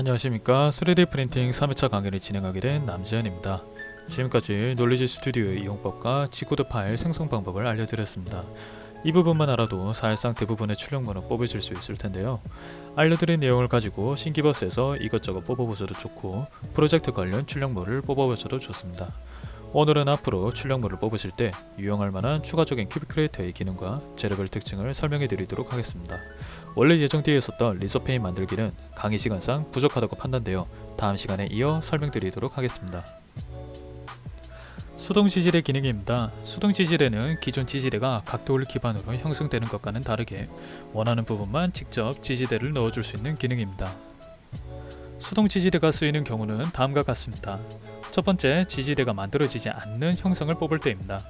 안녕하십니까. 3D 프린팅 3회차 강의를 진행하게 된 남재현입니다. 지금까지 놀리지 스튜디오의 이용법과 G코드 파일 생성 방법을 알려드렸습니다. 이 부분만 알아도 사실상 대부분의 출력물은 뽑으실 수 있을 텐데요. 알려드린 내용을 가지고 신기버스에서 이것저것 뽑아보셔도 좋고 프로젝트 관련 출력물을 뽑아보셔도 좋습니다. 오늘은 앞으로 출력물을 뽑으실 때 유용할 만한 추가적인 큐빅 크리에이터의 기능과 재료별 특징을 설명해 드리도록 하겠습니다. 원래 예정되어 있었던 리소페인 만들기는 강의 시간상 부족하다고 판단되어 다음 시간에 이어 설명드리도록 하겠습니다. 수동 지지대 기능입니다. 수동 지지대는 기존 지지대가 각도를 기반으로 형성되는 것과는 다르게 원하는 부분만 직접 지지대를 넣어줄 수 있는 기능입니다. 수동 지지대가 쓰이는 경우는 다음과 같습니다. 첫 번째, 지지대가 만들어지지 않는 형상을 뽑을 때입니다.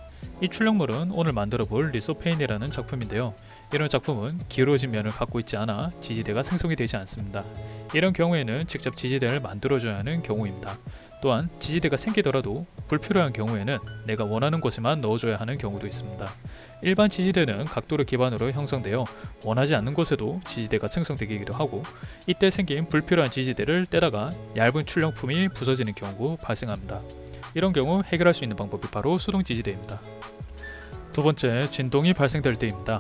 이 출력물은 오늘 만들어 볼 리소페인이라는 작품인데요. 이런 작품은 기울어진 면을 갖고 있지 않아 지지대가 생성이 되지 않습니다. 이런 경우에는 직접 지지대를 만들어줘야 하는 경우입니다. 또한 지지대가 생기더라도 불필요한 경우에는 내가 원하는 곳에만 넣어줘야 하는 경우도 있습니다. 일반 지지대는 각도를 기반으로 형성되어 원하지 않는 곳에도 지지대가 생성되기도 하고, 이때 생긴 불필요한 지지대를 떼다가 얇은 출력품이 부서지는 경우가 발생합니다. 이런 경우 해결할 수 있는 방법이 바로 수동 지지대입니다. 두 번째, 진동이 발생될 때입니다.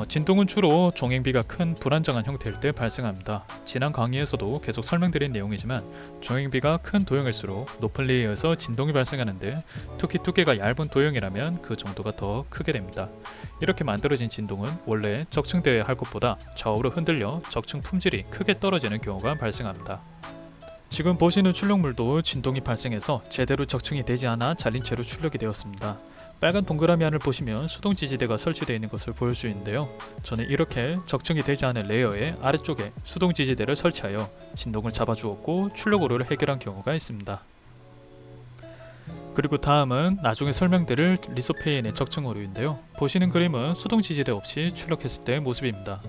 진동은 주로 종횡비가 큰 불안정한 형태일 때 발생합니다. 지난 강의에서도 계속 설명드린 내용이지만 종횡비가 큰 도형일수록 높은 레이어에서 진동이 발생하는데, 특히 두께가 얇은 도형이라면 그 정도가 더 크게 됩니다. 이렇게 만들어진 진동은 원래 적층되어야 할 것보다 좌우로 흔들려 적층 품질이 크게 떨어지는 경우가 발생합니다. 지금 보시는 출력물도 진동이 발생해서 제대로 적층이 되지 않아 잘린 채로 출력이 되었습니다. 빨간 동그라미 안을 보시면 수동 지지대가 설치되어 있는 것을 보일 수 있는데요. 저는 이렇게 적층이 되지 않은 레이어의 아래쪽에 수동 지지대를 설치하여 진동을 잡아주었고 출력 오류를 해결한 경우가 있습니다. 그리고 다음은 나중에 설명드릴 리소페인의 적층 오류인데요. 보시는 그림은 수동 지지대 없이 출력했을 때의 모습입니다.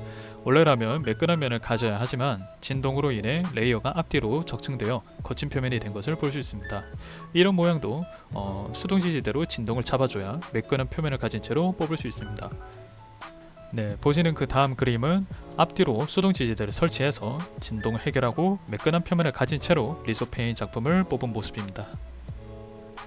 원래라면 매끈한 면을 가져야 하지만 진동으로 인해 레이어가 앞뒤로 적층되어 거친 표면이 된 것을 볼 수 있습니다. 이런 모양도 수동 지지대로 진동을 잡아줘야 매끈한 표면을 가진 채로 뽑을 수 있습니다. 보시는 그 다음 그림은 앞뒤로 수동 지지대를 설치해서 진동을 해결하고 매끈한 표면을 가진 채로 리소페인 작품을 뽑은 모습입니다.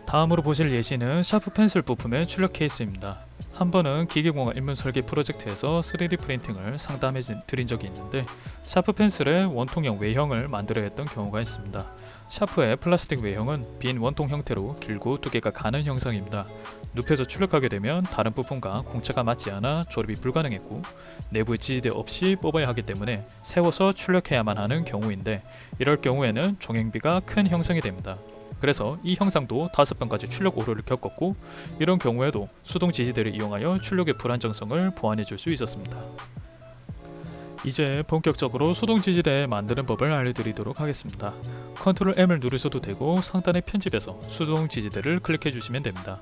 다음으로 보실 예시는 샤프 펜슬 부품의 출력 케이스입니다. 한 번은 기계공학 입문 설계 프로젝트에서 3D 프린팅을 상담해 드린 적이 있는데, 샤프 펜슬의 원통형 외형을 만들어야 했던 경우가 있습니다. 샤프의 플라스틱 외형은 빈 원통 형태로 길고 두께가 가는 형상입니다. 눕혀서 출력하게 되면 다른 부품과 공차가 맞지 않아 조립이 불가능했고, 내부의 지지대 없이 뽑아야 하기 때문에 세워서 출력해야만 하는 경우인데, 이럴 경우에는 종횡비가 큰 형상이 됩니다. 그래서 이 형상도 5번까지 출력 오류를 겪었고, 이런 경우에도 수동 지지대를 이용하여 출력의 불안정성을 보완해 줄 수 있었습니다. 이제 본격적으로 수동 지지대 만드는 법을 알려드리도록 하겠습니다. 컨트롤 M을 누르셔도 되고 상단의 편집에서 수동 지지대를 클릭해 주시면 됩니다.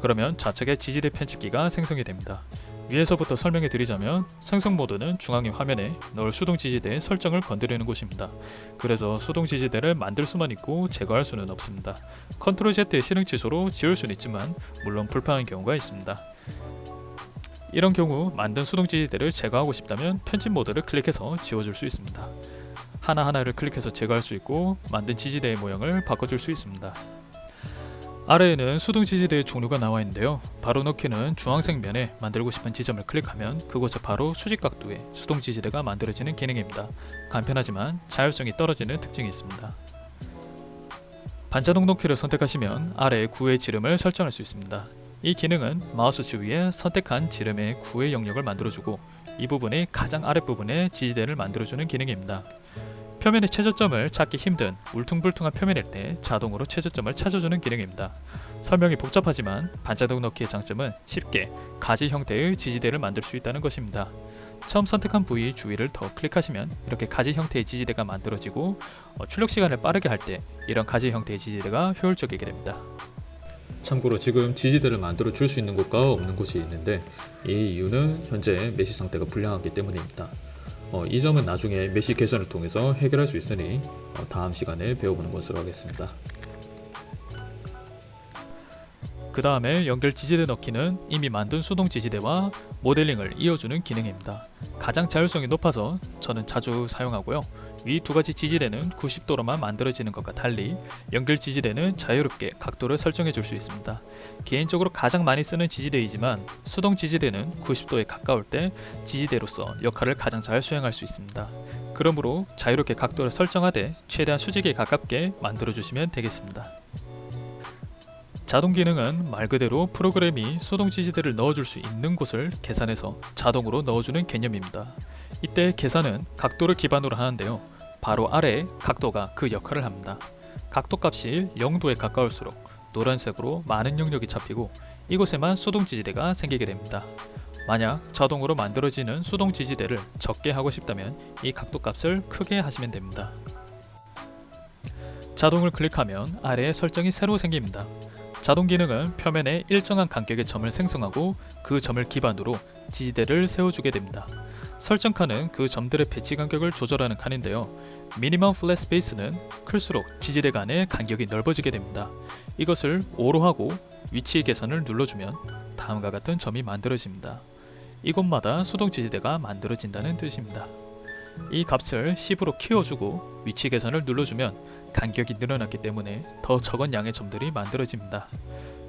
그러면 좌측에 지지대 편집기가 생성이 됩니다. 위에서부터 설명해 드리자면, 생성 모드는 중앙의 화면에 넣을 수동 지지대의 설정을 건드리는 곳입니다. 그래서 수동 지지대를 만들 수만 있고 제거할 수는 없습니다. 컨트롤 Z의 실행 취소로 지울 수는 있지만 물론 불편한 경우가 있습니다. 이런 경우 만든 수동 지지대를 제거하고 싶다면 편집 모드를 클릭해서 지워줄 수 있습니다. 하나하나를 클릭해서 제거할 수 있고 만든 지지대의 모양을 바꿔줄 수 있습니다. 아래에는 수동 지지대의 종류가 나와 있는데요. 바로 넣기는 주황색 면에 만들고 싶은 지점을 클릭하면 그곳에 바로 수직 각도의 수동 지지대가 만들어지는 기능입니다. 간편하지만 자율성이 떨어지는 특징이 있습니다. 반자동 넣기를 선택하시면 아래의 구의 지름을 설정할 수 있습니다. 이 기능은 마우스 주위에 선택한 지름의 구의 영역을 만들어주고, 이 부분이 가장 아랫부분에 지지대를 만들어주는 기능입니다. 표면의 최저점을 찾기 힘든 울퉁불퉁한 표면일 때 자동으로 최저점을 찾아주는 기능입니다. 설명이 복잡하지만 반자동 넣기의 장점은 쉽게 가지 형태의 지지대를 만들 수 있다는 것입니다. 처음 선택한 부위 주위를 더 클릭하시면 이렇게 가지 형태의 지지대가 만들어지고, 출력 시간을 빠르게 할 때 이런 가지 형태의 지지대가 효율적이게 됩니다. 참고로 지금 지지대를 만들어 줄 수 있는 곳과 없는 곳이 있는데, 이 이유는 현재 메시 상태가 불량하기 때문입니다. 이 점은 나중에 메시 개선을 통해서 해결할 수 있으니 다음 시간에 배워보는 것으로 하겠습니다. 그 다음에 연결 지지대 넣기는 이미 만든 수동 지지대와 모델링을 이어주는 기능입니다. 가장 자율성이 높아서 저는 자주 사용하고요. 위 두 가지 지지대는 90도로만 만들어지는 것과 달리 연결 지지대는 자유롭게 각도를 설정해 줄 수 있습니다. 개인적으로 가장 많이 쓰는 지지대이지만 수동 지지대는 90도에 가까울 때 지지대로서 역할을 가장 잘 수행할 수 있습니다. 그러므로 자유롭게 각도를 설정하되 최대한 수직에 가깝게 만들어 주시면 되겠습니다. 자동 기능은 말 그대로 프로그램이 수동 지지대를 넣어줄 수 있는 곳을 계산해서 자동으로 넣어주는 개념입니다. 이때 계산은 각도를 기반으로 하는데요. 바로 아래 각도가 그 역할을 합니다. 각도 값이 0도에 가까울수록 노란색으로 많은 영역이 잡히고 이곳에만 수동 지지대가 생기게 됩니다. 만약 자동으로 만들어지는 수동 지지대를 적게 하고 싶다면 이 각도 값을 크게 하시면 됩니다. 자동을 클릭하면 아래에 설정이 새로 생깁니다. 자동 기능은 표면에 일정한 간격의 점을 생성하고 그 점을 기반으로 지지대를 세워주게 됩니다. 설정 칸은 그 점들의 배치 간격을 조절하는 칸인데요. 미니멈 플랫 스페이스는 클수록 지지대 간의 간격이 넓어지게 됩니다. 이것을 5로 하고 위치 개선을 눌러주면 다음과 같은 점이 만들어집니다. 이곳마다 수동 지지대가 만들어진다는 뜻입니다. 이 값을 10으로 키워주고 위치 개선을 눌러주면 간격이 늘어났기 때문에 더 적은 양의 점들이 만들어집니다.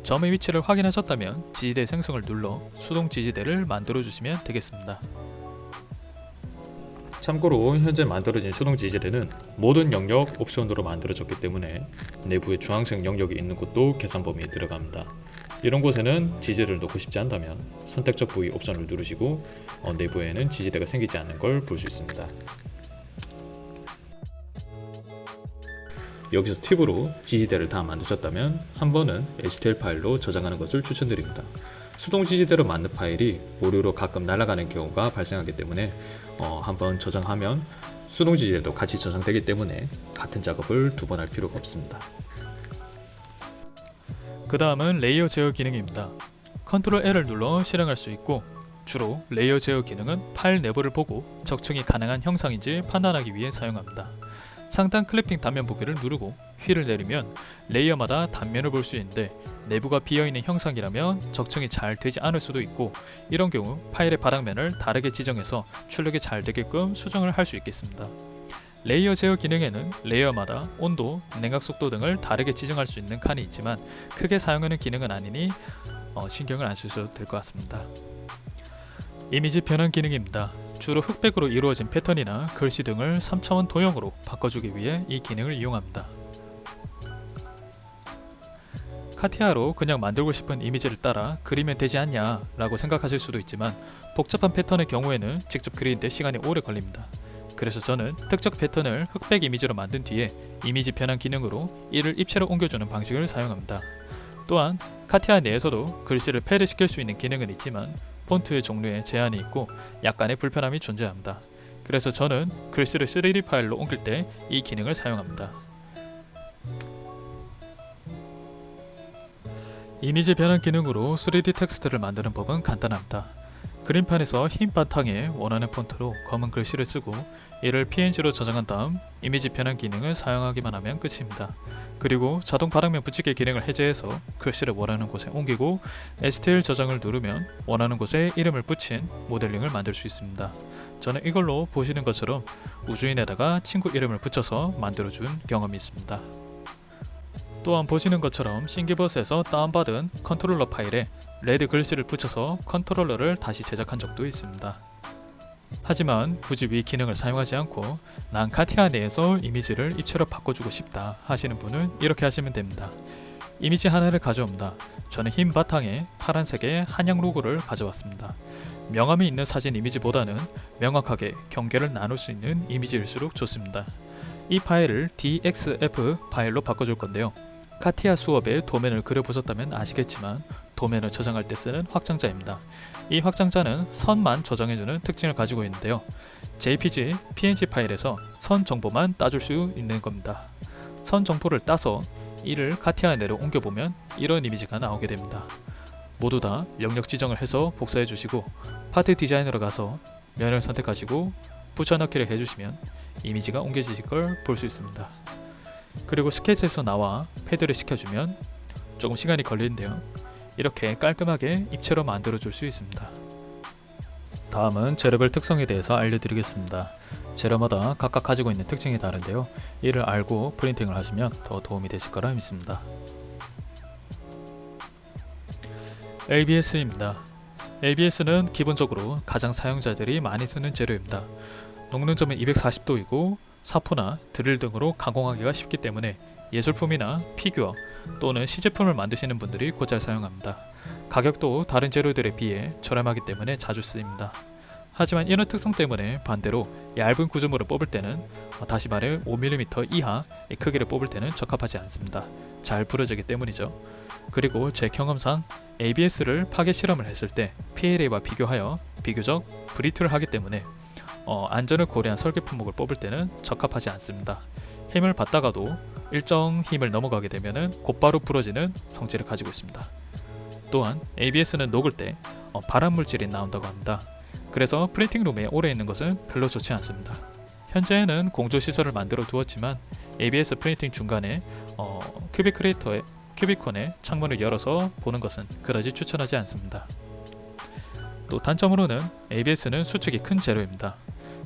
점의 위치를 확인하셨다면 지지대 생성을 눌러 수동 지지대를 만들어 주시면 되겠습니다. 참고로 현재 만들어진 수동 지지대는 모든 영역 옵션으로 만들어졌기 때문에 내부에 주황색 영역이 있는 곳도 계산 범위에 들어갑니다. 이런 곳에는 지지대를 넣고 싶지 않다면 선택적 부위 옵션을 누르시고 내부에는 지지대가 생기지 않는 걸 볼 수 있습니다. 여기서 팁으로 지지대를 다 만드셨다면 한 번은 HTML 파일로 저장하는 것을 추천드립니다. 수동 지지대로 만든 파일이 오류로 가끔 날아가는 경우가 발생하기 때문에 한번 저장하면 수동 지지대도 같이 저장되기 때문에 같은 작업을 두 번 할 필요가 없습니다. 그 다음은 레이어 제어 기능입니다. 컨트롤 L을 눌러 실행할 수 있고 주로 레이어 제어 기능은 파일 내부를 보고 적층이 가능한 형상인지 판단하기 위해 사용합니다. 상단 클리핑 단면 보기를 누르고 휠을 내리면 레이어마다 단면을 볼 수 있는데 내부가 비어있는 형상이라면 적층이 잘 되지 않을 수도 있고 이런 경우 파일의 바닥면을 다르게 지정해서 출력이 잘 되게끔 수정을 할 수 있겠습니다. 레이어 제어 기능에는 레이어마다 온도, 냉각 속도 등을 다르게 지정할 수 있는 칸이 있지만 크게 사용하는 기능은 아니니 신경을 안 쓰셔도 될 것 같습니다. 이미지 변환 기능입니다. 주로 흑백으로 이루어진 패턴이나 글씨 등을 3차원 도형으로 바꿔주기 위해 이 기능을 이용합니다. 카티아로 그냥 만들고 싶은 이미지를 따라 그리면 되지 않냐 라고 생각하실 수도 있지만 복잡한 패턴의 경우에는 직접 그리는데 시간이 오래 걸립니다. 그래서 저는 특정 패턴을 흑백 이미지로 만든 뒤에 이미지 변환 기능으로 이를 입체로 옮겨주는 방식을 사용합니다. 또한 카티아 내에서도 글씨를 패드시킬 수 있는 기능은 있지만 폰트의 종류에 제한이 있고 약간의 불편함이 존재합니다. 그래서 저는 글씨를 3D 파일로 옮길 때 이 기능을 사용합니다. 이미지 변환 기능으로 3D 텍스트를 만드는 법은 간단합니다. 그림판에서 흰 바탕에 원하는 폰트로 검은 글씨를 쓰고 이를 PNG로 저장한 다음 이미지 변환 기능을 사용하기만 하면 끝입니다. 그리고 자동 바닥면 붙이기 기능을 해제해서 글씨를 원하는 곳에 옮기고 STL 저장을 누르면 원하는 곳에 이름을 붙인 모델링을 만들 수 있습니다. 저는 이걸로 보시는 것처럼 우주인에다가 친구 이름을 붙여서 만들어준 경험이 있습니다. 또한 보시는 것처럼 싱기버스에서 다운받은 컨트롤러 파일에 레드 글씨를 붙여서 컨트롤러를 다시 제작한 적도 있습니다. 하지만 굳이 위 기능을 사용하지 않고 난 카티아 내에서 이미지를 입체로 바꿔주고 싶다 하시는 분은 이렇게 하시면 됩니다. 이미지 하나를 가져옵니다. 저는 흰 바탕에 파란색의 한양 로고를 가져왔습니다. 명암이 있는 사진 이미지보다는 명확하게 경계를 나눌 수 있는 이미지일수록 좋습니다. 이 파일을 DXF 파일로 바꿔줄 건데요. 카티아 수업의 도면을 그려보셨다면 아시겠지만 도면을 저장할 때 쓰는 확장자입니다. 이 확장자는 선만 저장해주는 특징을 가지고 있는데요. JPG, PNG 파일에서 선 정보만 따줄 수 있는 겁니다. 선 정보를 따서 이를 카티아 내로 옮겨보면 이런 이미지가 나오게 됩니다. 모두 다 영역 지정을 해서 복사해 주시고 파트 디자이너로 가서 면을 선택하시고 붙여넣기를 해주시면 이미지가 옮겨지실 걸 볼 수 있습니다. 그리고 스케치에서 나와 패드를 시켜주면 조금 시간이 걸리는데요. 이렇게 깔끔하게 입체로 만들어 줄 수 있습니다. 다음은 재료별 특성에 대해서 알려드리겠습니다. 재료마다 각각 가지고 있는 특징이 다른데요. 이를 알고 프린팅을 하시면 더 도움이 되실 거라 믿습니다. ABS입니다. ABS는 기본적으로 가장 사용자들이 많이 쓰는 재료입니다. 녹는점은 240도이고 사포나 드릴 등으로 가공하기가 쉽기 때문에 예술품이나 피규어 또는 시제품을 만드시는 분들이 곧잘 사용합니다. 가격도 다른 재료들에 비해 저렴하기 때문에 자주 쓰입니다. 하지만 이런 특성 때문에 반대로 얇은 구조물을 뽑을 때는 다시 말해 5mm 이하의 크기를 뽑을 때는 적합하지 않습니다. 잘 부러지기 때문이죠. 그리고 제 경험상 ABS를 파괴 실험을 했을 때 PLA와 비교하여 비교적 브리틀을 하기 때문에 안전을 고려한 설계 품목을 뽑을 때는 적합하지 않습니다. 힘을 받다가도 일정 힘을 넘어가게 되면 곧바로 부러지는 성질을 가지고 있습니다. 또한 ABS는 녹을 때 발암 물질이 나온다고 합니다. 그래서 프린팅룸에 오래 있는 것은 별로 좋지 않습니다. 현재는 공조 시설을 만들어 두었지만 ABS 프린팅 중간에 큐비콘의 창문을 열어서 보는 것은 그다지 추천하지 않습니다. 또 단점으로는 ABS는 수축이 큰 재료입니다.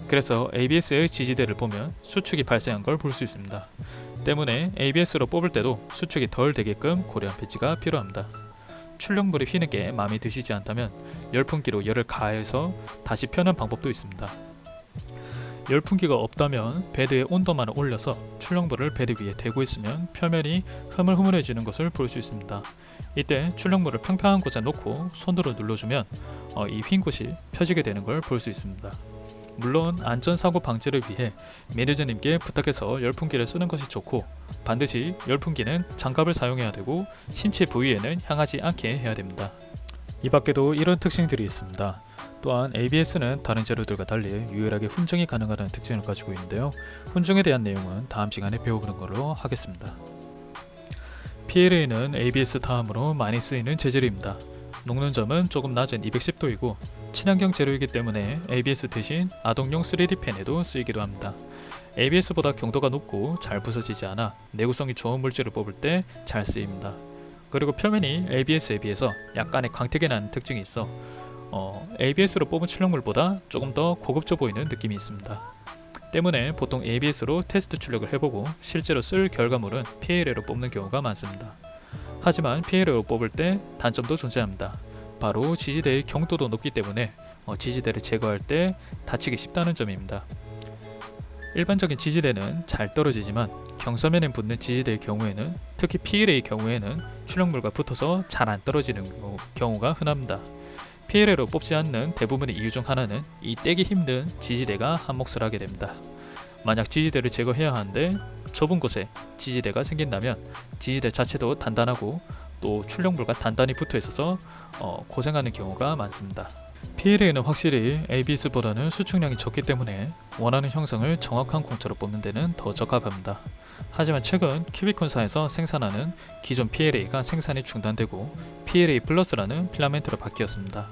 그래서 ABS의 지지대를 보면 수축이 발생한 걸 볼 수 있습니다. 때문에 ABS로 뽑을 때도 수축이 덜 되게끔 고려한 배치가 필요합니다. 출력물이 휘는 게 마음에 드시지 않다면 열풍기로 열을 가해서 다시 펴는 방법도 있습니다. 열풍기가 없다면 베드의 온도만을 올려서 출력물을 베드 위에 대고 있으면 표면이 흐물흐물해지는 것을 볼 수 있습니다. 이때 출력물을 평평한 곳에 놓고 손으로 눌러주면 이 휜 곳이 펴지게 되는 걸 볼 수 있습니다. 물론 안전사고 방지를 위해 매니저님께 부탁해서 열풍기를 쓰는 것이 좋고 반드시 열풍기는 장갑을 사용해야 되고 신체 부위에는 향하지 않게 해야 됩니다. 이 밖에도 이런 특징들이 있습니다. 또한 ABS는 다른 재료들과 달리 유일하게 훈정이 가능하다는 특징을 가지고 있는데요. 훈정에 대한 내용은 다음 시간에 배워보는 걸로 하겠습니다. PLA는 ABS 다음으로 많이 쓰이는 재질입니다. 녹는 점은 조금 낮은 210도이고 친환경 재료이기 때문에 ABS 대신 아동용 3D 펜에도 쓰이기도 합니다. ABS보다 경도가 높고 잘 부서지지 않아 내구성이 좋은 물질을 뽑을 때 잘 쓰입니다. 그리고 표면이 ABS에 비해서 약간의 광택이 나는 특징이 있어 ABS로 뽑은 출력물보다 조금 더 고급져 보이는 느낌이 있습니다. 때문에 보통 ABS로 테스트 출력을 해보고 실제로 쓸 결과물은 PLA로 뽑는 경우가 많습니다. 하지만 PLA로 뽑을 때 단점도 존재합니다. 바로 지지대의 경도도 높기 때문에 지지대를 제거할 때 다치기 쉽다는 점입니다. 일반적인 지지대는 잘 떨어지지만 경사면에 붙는 지지대의 경우에는 특히 PLA의 경우에는 출력물과 붙어서 잘 안 떨어지는 경우가 흔합니다. PLA로 뽑지 않는 대부분의 이유 중 하나는 이 떼기 힘든 지지대가 한몫을 하게 됩니다. 만약 지지대를 제거해야 하는데 좁은 곳에 지지대가 생긴다면 지지대 자체도 단단하고 또 출력물과 단단히 붙어 있어서 고생하는 경우가 많습니다. PLA는 확실히 ABS보다는 수축량이 적기 때문에 원하는 형상을 정확한 공차로 뽑는 데는 더 적합합니다. 하지만 최근 큐비콘사에서 생산하는 기존 PLA가 생산이 중단되고 PLA 플러스라는 필라멘트로 바뀌었습니다.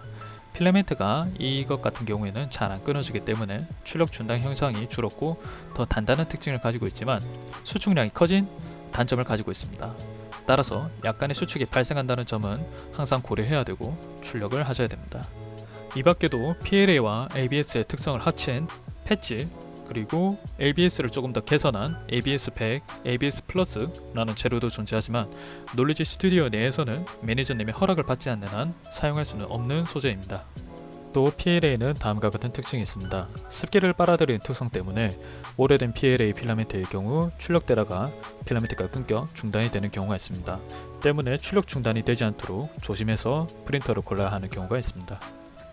필라멘트가 이것 같은 경우에는 잘 안 끊어지기 때문에 출력 중단 현상이 줄었고 더 단단한 특징을 가지고 있지만 수축량이 커진 단점을 가지고 있습니다. 따라서 약간의 수축이 발생한다는 점은 항상 고려해야 되고 출력을 하셔야 됩니다. 이 밖에도 PLA와 ABS의 특성을 합친 패치 그리고 ABS를 조금 더 개선한 ABS 100, ABS 플러스라는 재료도 존재하지만 놀리지 스튜디오 내에서는 매니저님의 허락을 받지 않는 한 사용할 수는 없는 소재입니다. 또 PLA는 다음과 같은 특징이 있습니다. 습기를 빨아들이는 특성 때문에 오래된 PLA 필라멘트의 경우 출력되다가 필라멘트가 끊겨 중단이 되는 경우가 있습니다. 때문에 출력 중단이 되지 않도록 조심해서 프린터를 골라야 하는 경우가 있습니다.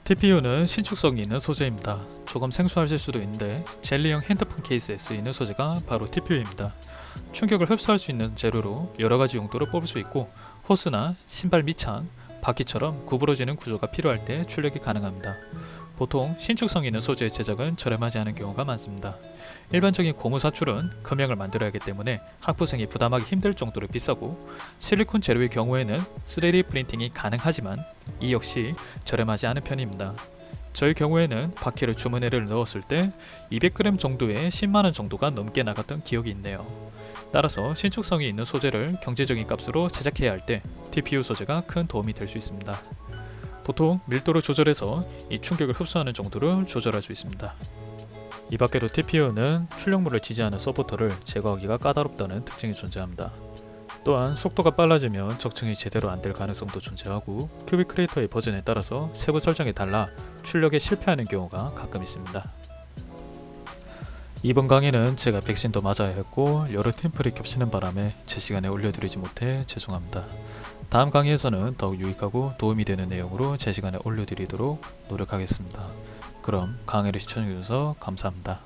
TPU는 신축성이 있는 소재입니다. 조금 생소하실 수도 있는데 젤리형 핸드폰 케이스에 쓰이는 소재가 바로 TPU입니다. 충격을 흡수할 수 있는 재료로 여러가지 용도로 뽑을 수 있고 호스나 신발 밑창, 바퀴처럼 구부러지는 구조가 필요할 때 출력이 가능합니다. 보통 신축성 있는 소재의 제작은 저렴하지 않은 경우가 많습니다. 일반적인 고무 사출은 금형을 만들어야 하기 때문에 학부생이 부담하기 힘들 정도로 비싸고 실리콘 재료의 경우에는 3D 프린팅이 가능하지만 이 역시 저렴하지 않은 편입니다. 저희 경우에는 바퀴를 주머니를 넣었을 때 200g 정도에 10만원 정도가 넘게 나갔던 기억이 있네요. 따라서 신축성이 있는 소재를 경제적인 값으로 제작해야 할 때 TPU 소재가 큰 도움이 될 수 있습니다. 보통 밀도를 조절해서 이 충격을 흡수하는 정도를 조절할 수 있습니다. 이 밖에도 TPU는 출력물을 지지하는 서포터를 제거하기가 까다롭다는 특징이 존재합니다. 또한 속도가 빨라지면 적층이 제대로 안 될 가능성도 존재하고 큐빅 크리에이터의 버전에 따라서 세부 설정이 달라 출력에 실패하는 경우가 가끔 있습니다. 이번 강의는 제가 백신도 맞아야 했고 여러 템플이 겹치는 바람에 제 시간에 올려드리지 못해 죄송합니다. 다음 강의에서는 더욱 유익하고 도움이 되는 내용으로 제 시간에 올려드리도록 노력하겠습니다. 그럼 강의를 시청해주셔서 감사합니다.